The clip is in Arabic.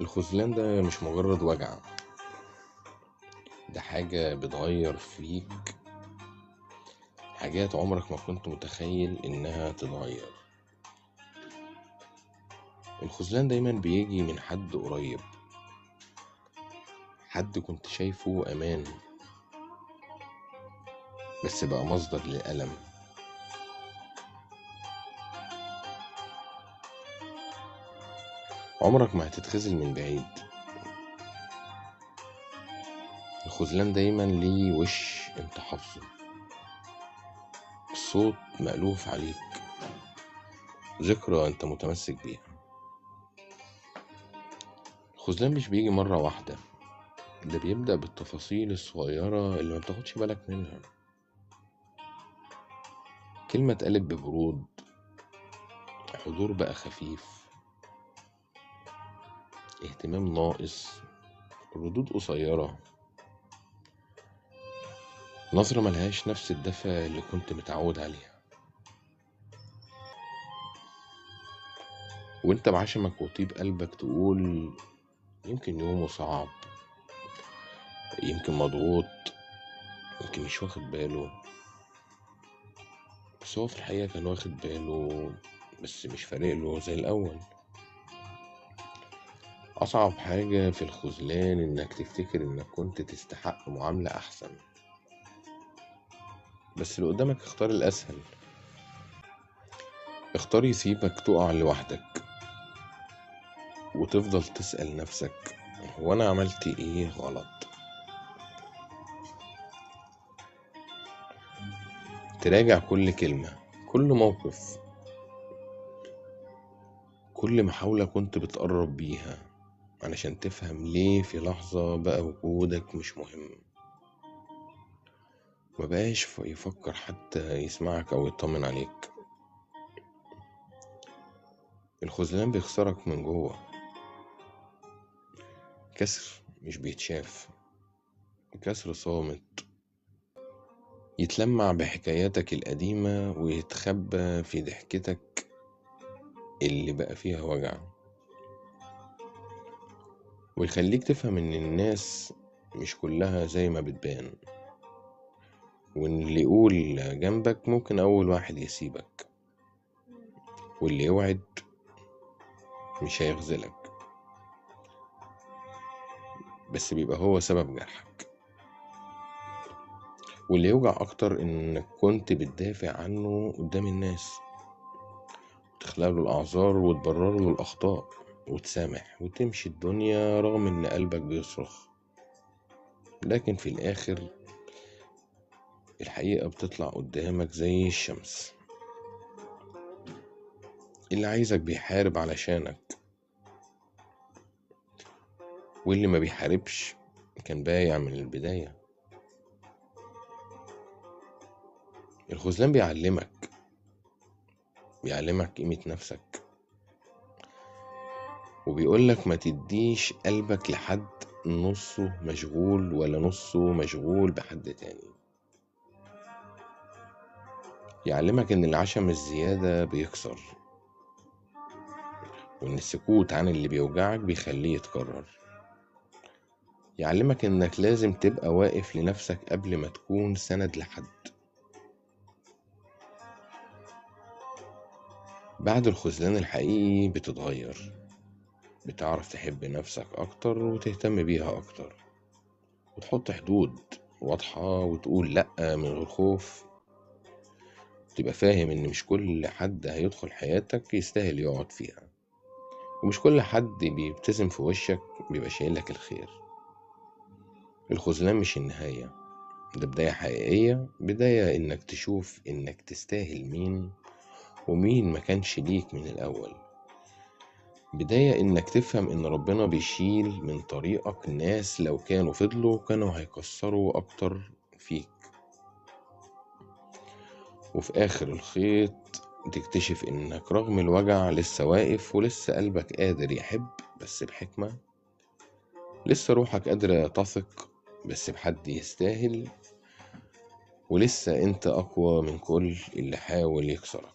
الخذلان ده مش مجرد وجع، ده حاجة بتغير فيك حاجات عمرك ما كنت متخيل إنها تتغير. الخذلان دايما بيجي من حد قريب، حد كنت شايفه أمان بس بقى مصدر للألم. عمرك ما هتتخذل من بعيد. الخذلان دايما ليه وش انت حافظه، الصوت مألوف عليك، ذكرى انت متمسك بيها. الخذلان مش بيجي مرة واحدة، ده بيبدأ بالتفاصيل الصغيرة اللي ما بتاخدش بالك منها. كلمة اتقالت ببرود، حضور بقى خفيف، اهتمام ناقص، ردود قصيرة، نظرة ملهاش نفس الدفى اللي كنت متعود عليها. وانت بعشمك وطيب قلبك تقول يمكن يومه صعب، يمكن مضغوط، يمكن مش واخد باله. بس هو في الحقيقة كان واخد باله، بس مش فارق له زي الأول. أصعب حاجة في الخذلان إنك تفتكر إنك كنت تستحق معاملة أحسن، بس اللي قدامك اختار الأسهل، اختار يسيبك تقع لوحدك وتفضل تسأل نفسك هو أنا عملت إيه غلط. تراجع كل كلمة، كل موقف، كل محاولة كنت بتقرب بيها، علشان تفهم ليه في لحظة بقى وجودك مش مهم. مبقاش يفكر حتى يسمعك أو يطمن عليك. الخذلان بيخسرك من جوه، كسر مش بيتشاف، كسر صامت، يتلمع بحكاياتك القديمة ويتخبى في ضحكتك اللي بقى فيها وجع، ويخليك تفهم إن الناس مش كلها زي ما بتبان، وإن اللي يقول جنبك ممكن أول واحد يسيبك، واللي يوعد مش هيخذلك بس بيبقى هو سبب جرحك. واللي يوجع أكتر إنك كنت بتدافع عنه قدام الناس، تخلق له الأعذار وتبرر له الأخطاء وتسامح وتمشي الدنيا رغم إن قلبك بيصرخ. لكن في الآخر الحقيقة بتطلع قدامك زي الشمس، اللي عايزك بيحارب علشانك، واللي ما بيحاربش كان بايع من البداية. الخذلان بيعلمك قيمة نفسك، وبيقولك ما تديش قلبك لحد نصه مشغول ولا نصه مشغول بحد تاني. يعلمك ان العشم الزيادة بيكسر، وان السكوت عن اللي بيوجعك بيخليه يتكرر. يعلمك انك لازم تبقى واقف لنفسك قبل ما تكون سند لحد. بعد الخذلان الحقيقي بتتغير، بتعرف تحب نفسك اكتر وتهتم بيها اكتر، وتحط حدود واضحة وتقول لأ من غير خوف. تبقى فاهم ان مش كل حد هيدخل حياتك يستاهل يقعد فيها، ومش كل حد بيبتسم في وشك بيبقى شايلك الخير. الخذلان مش النهاية، ده بداية حقيقية، بداية انك تشوف انك تستاهل مين ومين ما كانش ليك من الاول. بداية انك تفهم ان ربنا بيشيل من طريقك ناس لو كانوا فضلوا كانوا هيكسروا اكتر فيك. وفي اخر الخيط تكتشف انك رغم الوجع لسه واقف، ولسه قلبك قادر يحب بس بحكمة، لسه روحك قادرة تثق بس بحد يستاهل، ولسه انت اقوى من كل اللي حاول يكسرك.